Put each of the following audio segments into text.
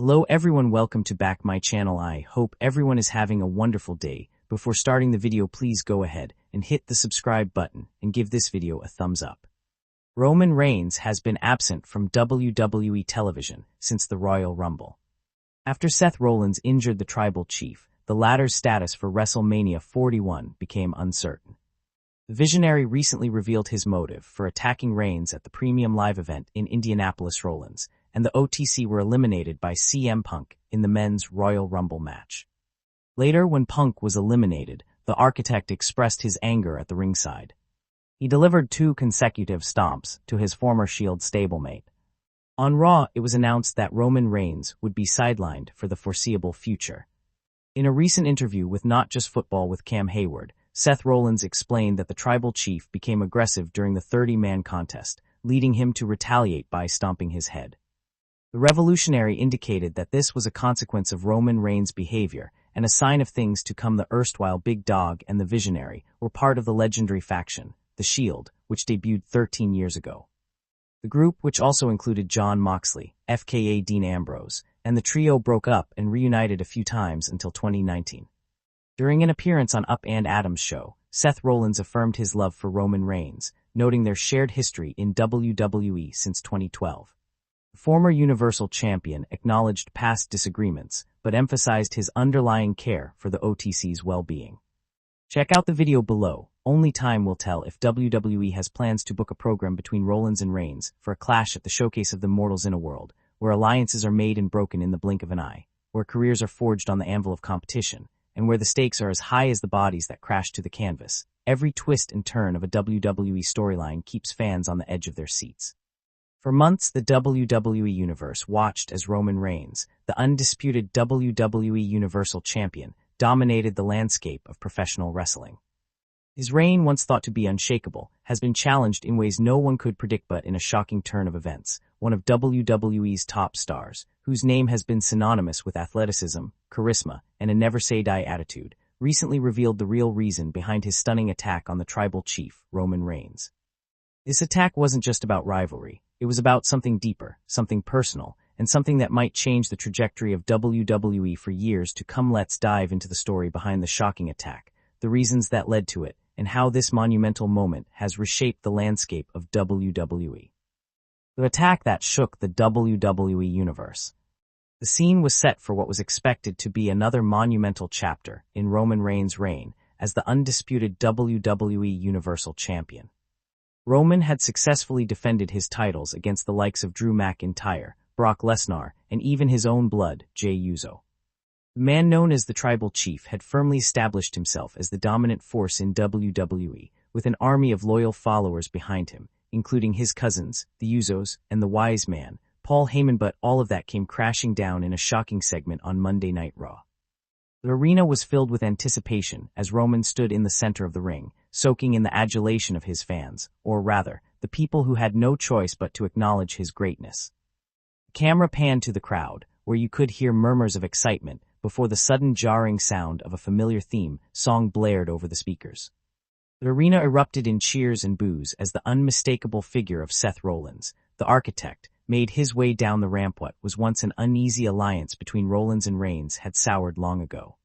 Hello everyone, welcome to back my channel. I hope everyone is having a wonderful day. Before starting the video, please go ahead and hit the subscribe button and give this video a thumbs up. Roman Reigns has been absent from WWE television since the Royal Rumble. After Seth Rollins injured the Tribal Chief, the latter's status for WrestleMania 41 became uncertain. The Visionary recently revealed his motive for attacking Reigns at the Premium Live event in Indianapolis. Rollins and the OTC were eliminated by CM Punk in the men's Royal Rumble match. Later, when Punk was eliminated, the Architect expressed his anger at the ringside. He delivered 2 consecutive stomps to his former Shield stablemate. On Raw, it was announced that Roman Reigns would be sidelined for the foreseeable future. In a recent interview with Not Just Football with Cam Hayward, Seth Rollins explained that the Tribal Chief became aggressive during the 30-man contest, leading him to retaliate by stomping his head. The Revolutionary indicated that this was a consequence of Roman Reigns' behavior and a sign of things to come. The erstwhile Big Dog and the Visionary were part of the legendary faction, the Shield, which debuted 13 years ago. The group, which also included Jon Moxley, FKA Dean Ambrose, and the trio, broke up and reunited a few times until 2019. During an appearance on Up and Adam's show, Seth Rollins affirmed his love for Roman Reigns, noting their shared history in WWE since 2012. The former Universal Champion acknowledged past disagreements, but emphasized his underlying care for the OTC's well-being. Check out the video below. Only time will tell if WWE has plans to book a program between Rollins and Reigns for a clash at the showcase of the mortals in a world where alliances are made and broken in the blink of an eye, where careers are forged on the anvil of competition, and where the stakes are as high as the bodies that crash to the canvas. Every twist and turn of a WWE storyline keeps fans on the edge of their seats. For months, the WWE Universe watched as Roman Reigns, the undisputed WWE Universal Champion, dominated the landscape of professional wrestling. His reign, once thought to be unshakable, has been challenged in ways no one could predict. But in a shocking turn of events, one of WWE's top stars, whose name has been synonymous with athleticism, charisma, and a never-say-die attitude, recently revealed the real reason behind his stunning attack on the Tribal Chief, Roman Reigns. This attack wasn't just about rivalry. It was about something deeper, something personal, and something that might change the trajectory of WWE for years to come. Let's dive into the story behind the shocking attack, the reasons that led to it, and how this monumental moment has reshaped the landscape of WWE. The attack that shook the WWE Universe. The scene was set for what was expected to be another monumental chapter in Roman Reigns' reign as the undisputed WWE Universal Champion. Roman had successfully defended his titles against the likes of Drew McIntyre, Brock Lesnar, and even his own blood, Jey Uso. The man known as the Tribal Chief had firmly established himself as the dominant force in WWE, with an army of loyal followers behind him, including his cousins, the Usos, and the Wise Man, Paul Heyman. But all of that came crashing down in a shocking segment on Monday Night Raw. The arena was filled with anticipation as Roman stood in the center of the ring, soaking in the adulation of his fans, or rather, the people who had no choice but to acknowledge his greatness. The camera panned to the crowd, where you could hear murmurs of excitement before the sudden jarring sound of a familiar theme song blared over the speakers. The arena erupted in cheers and boos as the unmistakable figure of Seth Rollins, the Architect, made his way down the ramp. What was once an uneasy alliance between Rollins and Reigns had soured long ago.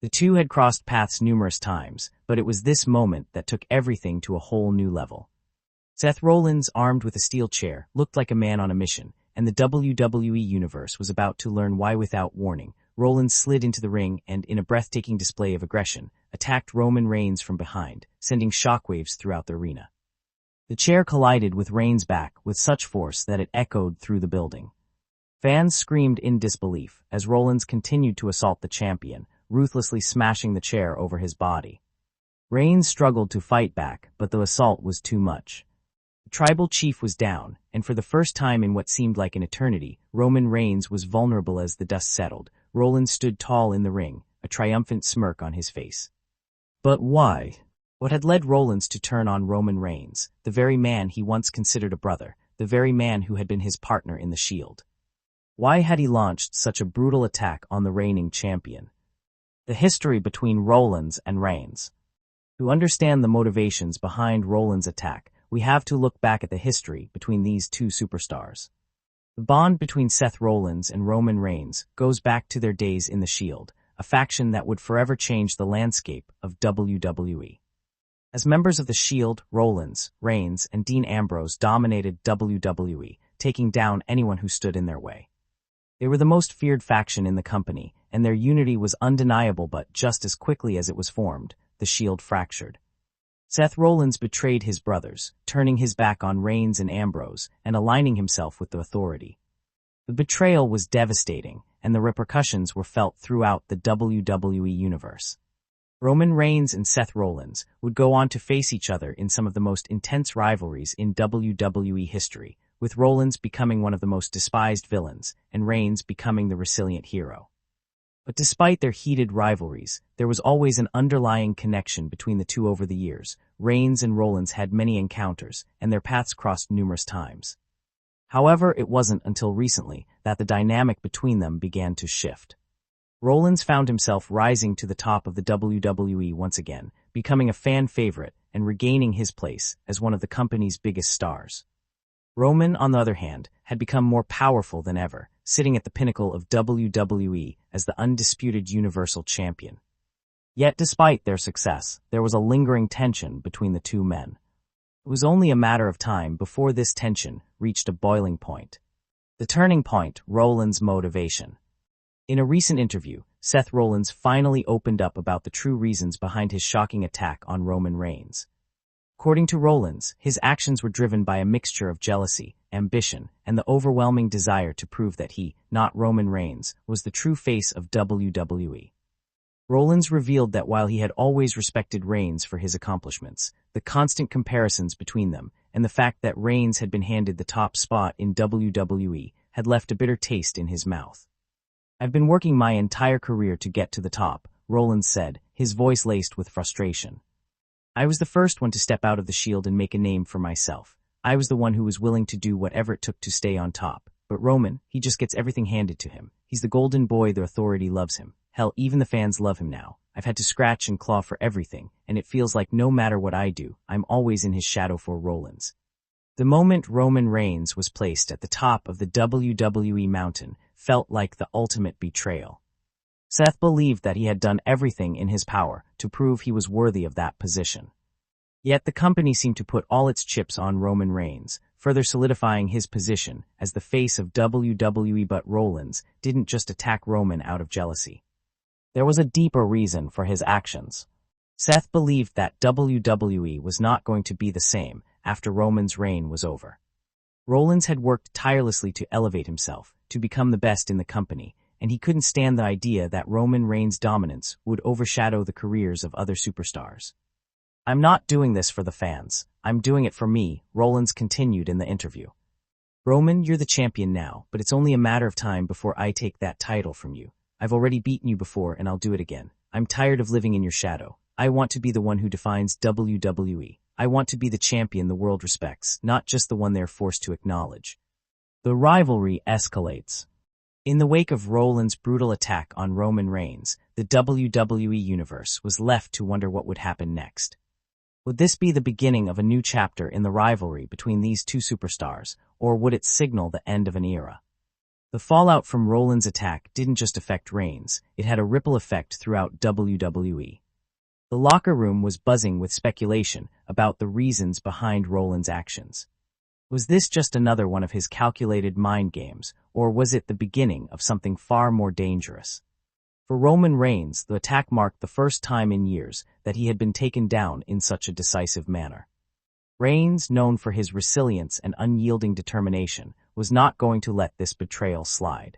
The two had crossed paths numerous times, but it was this moment that took everything to a whole new level. Seth Rollins, armed with a steel chair, looked like a man on a mission, and the WWE Universe was about to learn why. Without warning, Rollins slid into the ring and, in a breathtaking display of aggression, attacked Roman Reigns from behind, sending shockwaves throughout the arena. The chair collided with Reigns' back with such force that it echoed through the building. Fans screamed in disbelief as Rollins continued to assault the champion, ruthlessly smashing the chair over his body. Reigns struggled to fight back, but the assault was too much. The Tribal Chief was down, and for the first time in what seemed like an eternity, Roman Reigns was vulnerable. As the dust settled, Rollins stood tall in the ring, a triumphant smirk on his face. But why? What had led Rollins to turn on Roman Reigns, the very man he once considered a brother, the very man who had been his partner in the Shield? Why had he launched such a brutal attack on the reigning champion? The history between Rollins and Reigns. To understand the motivations behind Rollins' attack, we have to look back at the history between these two superstars. The bond between Seth Rollins and Roman Reigns goes back to their days in the Shield, a faction that would forever change the landscape of WWE. As members of the Shield, Rollins, Reigns, and Dean Ambrose dominated WWE, taking down anyone who stood in their way. They were the most feared faction in the company, and their unity was undeniable, but just as quickly as it was formed, the Shield fractured. Seth Rollins betrayed his brothers, turning his back on Reigns and Ambrose and aligning himself with the Authority. The betrayal was devastating, and the repercussions were felt throughout the WWE universe. Roman Reigns and Seth Rollins would go on to face each other in some of the most intense rivalries in WWE history, with Rollins becoming one of the most despised villains and Reigns becoming the resilient hero. But despite their heated rivalries, there was always an underlying connection between the two over the years. Reigns and Rollins had many encounters, and their paths crossed numerous times. However, it wasn't until recently that the dynamic between them began to shift. Rollins found himself rising to the top of the WWE once again, becoming a fan favorite and regaining his place as one of the company's biggest stars. Roman, on the other hand, had become more powerful than ever, sitting at the pinnacle of WWE as the undisputed Universal Champion. Yet despite their success, there was a lingering tension between the two men. It was only a matter of time before this tension reached a boiling point. The turning point: Rollins' motivation. In a recent interview, Seth Rollins finally opened up about the true reasons behind his shocking attack on Roman Reigns. According to Rollins, his actions were driven by a mixture of jealousy, ambition, and the overwhelming desire to prove that he, not Roman Reigns, was the true face of WWE. Rollins revealed that while he had always respected Reigns for his accomplishments, the constant comparisons between them and the fact that Reigns had been handed the top spot in WWE had left a bitter taste in his mouth. "I've been working my entire career to get to the top," Rollins said, his voice laced with frustration. "I was the first one to step out of the Shield and make a name for myself. I was the one who was willing to do whatever it took to stay on top. But Roman, he just gets everything handed to him. He's the golden boy, the Authority loves him. Hell, even the fans love him now. I've had to scratch and claw for everything, and it feels like no matter what I do, I'm always in his shadow." For Rollins, the moment Roman Reigns was placed at the top of the WWE mountain felt like the ultimate betrayal. Seth believed that he had done everything in his power to prove he was worthy of that position. Yet the company seemed to put all its chips on Roman Reigns, further solidifying his position as the face of WWE. But Rollins didn't just attack Roman out of jealousy. There was a deeper reason for his actions. Seth believed that WWE was not going to be the same after Roman's reign was over. Rollins had worked tirelessly to elevate himself, to become the best in the company, and he couldn't stand the idea that Roman Reigns' dominance would overshadow the careers of other superstars. "I'm not doing this for the fans. I'm doing it for me," Rollins continued in the interview. "Roman, you're the champion now, but it's only a matter of time before I take that title from you. I've already beaten you before and I'll do it again. I'm tired of living in your shadow. I want to be the one who defines WWE. I want to be the champion the world respects, not just the one they're forced to acknowledge." The rivalry escalates. In the wake of Rollins' brutal attack on Roman Reigns, the WWE Universe was left to wonder what would happen next. Would this be the beginning of a new chapter in the rivalry between these two superstars, or would it signal the end of an era? The fallout from Rollins' attack didn't just affect Reigns, it had a ripple effect throughout WWE. The locker room was buzzing with speculation about the reasons behind Rollins' actions. Was this just another one of his calculated mind games, or was it the beginning of something far more dangerous? For Roman Reigns, the attack marked the first time in years that he had been taken down in such a decisive manner. Reigns, known for his resilience and unyielding determination, was not going to let this betrayal slide.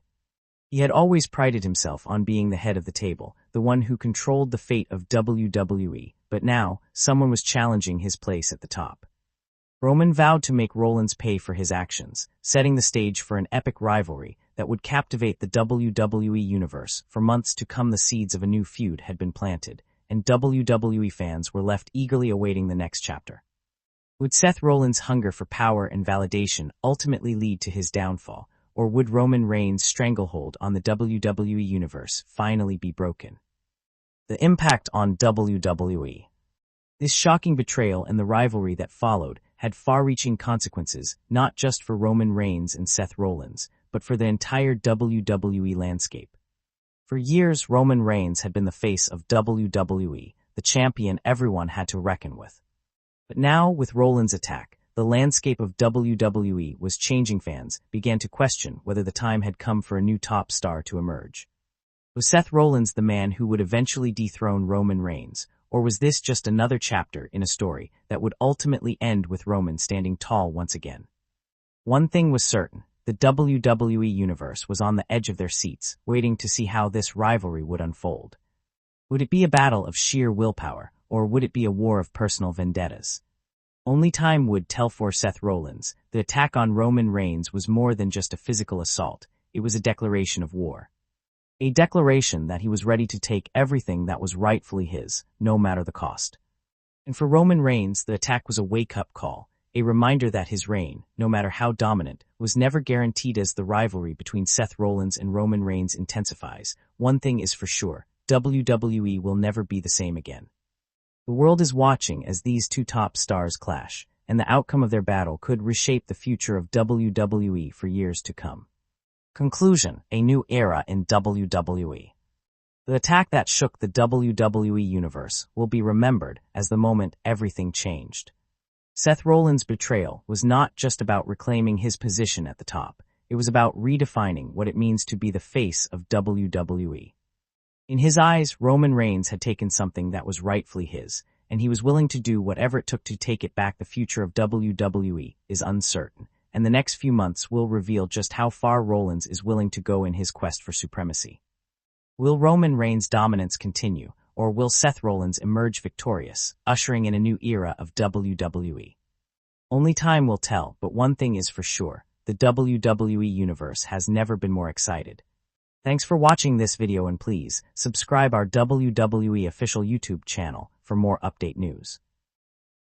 He had always prided himself on being the head of the table, the one who controlled the fate of WWE, but now someone was challenging his place at the top. Roman vowed to make Rollins pay for his actions, setting the stage for an epic rivalry that would captivate the WWE universe. For months to come, the seeds of a new feud had been planted, and WWE fans were left eagerly awaiting the next chapter. Would Seth Rollins' hunger for power and validation ultimately lead to his downfall, or would Roman Reigns' stranglehold on the WWE universe finally be broken? The impact on WWE. This shocking betrayal and the rivalry that followed had far-reaching consequences, not just for Roman Reigns and Seth Rollins, but for the entire WWE landscape. For years, Roman Reigns had been the face of WWE, the champion everyone had to reckon with. But now, with Rollins' attack, the landscape of WWE was changing. Fans began to question whether the time had come for a new top star to emerge. Was Seth Rollins the man who would eventually dethrone Roman Reigns, or was this just another chapter in a story that would ultimately end with Roman standing tall once again? One thing was certain. The WWE Universe was on the edge of their seats, waiting to see how this rivalry would unfold. Would it be a battle of sheer willpower, or would it be a war of personal vendettas? Only time would tell. For Seth Rollins, the attack on Roman Reigns was more than just a physical assault. It was a declaration of war. A declaration that he was ready to take everything that was rightfully his, no matter the cost. And for Roman Reigns, the attack was a wake-up call. A reminder that his reign, no matter how dominant, was never guaranteed. As the rivalry between Seth Rollins and Roman Reigns intensifies, one thing is for sure, WWE will never be the same again. The world is watching as these two top stars clash, and the outcome of their battle could reshape the future of WWE for years to come. Conclusion: a new era in WWE. The attack that shook the WWE Universe will be remembered as the moment everything changed. Seth Rollins' betrayal was not just about reclaiming his position at the top. It was about redefining what it means to be the face of WWE. In his eyes, Roman Reigns had taken something that was rightfully his, and he was willing to do whatever it took to take it back. The future of WWE is uncertain, and the next few months will reveal just how far Rollins is willing to go in his quest for supremacy. Will Roman Reigns' dominance continue, or will Seth Rollins emerge victorious, ushering in a new era of WWE? Only time will tell, but one thing is for sure, the WWE Universe has never been more excited. Thanks for watching this video, and please subscribe our WWE official YouTube channel for more update news.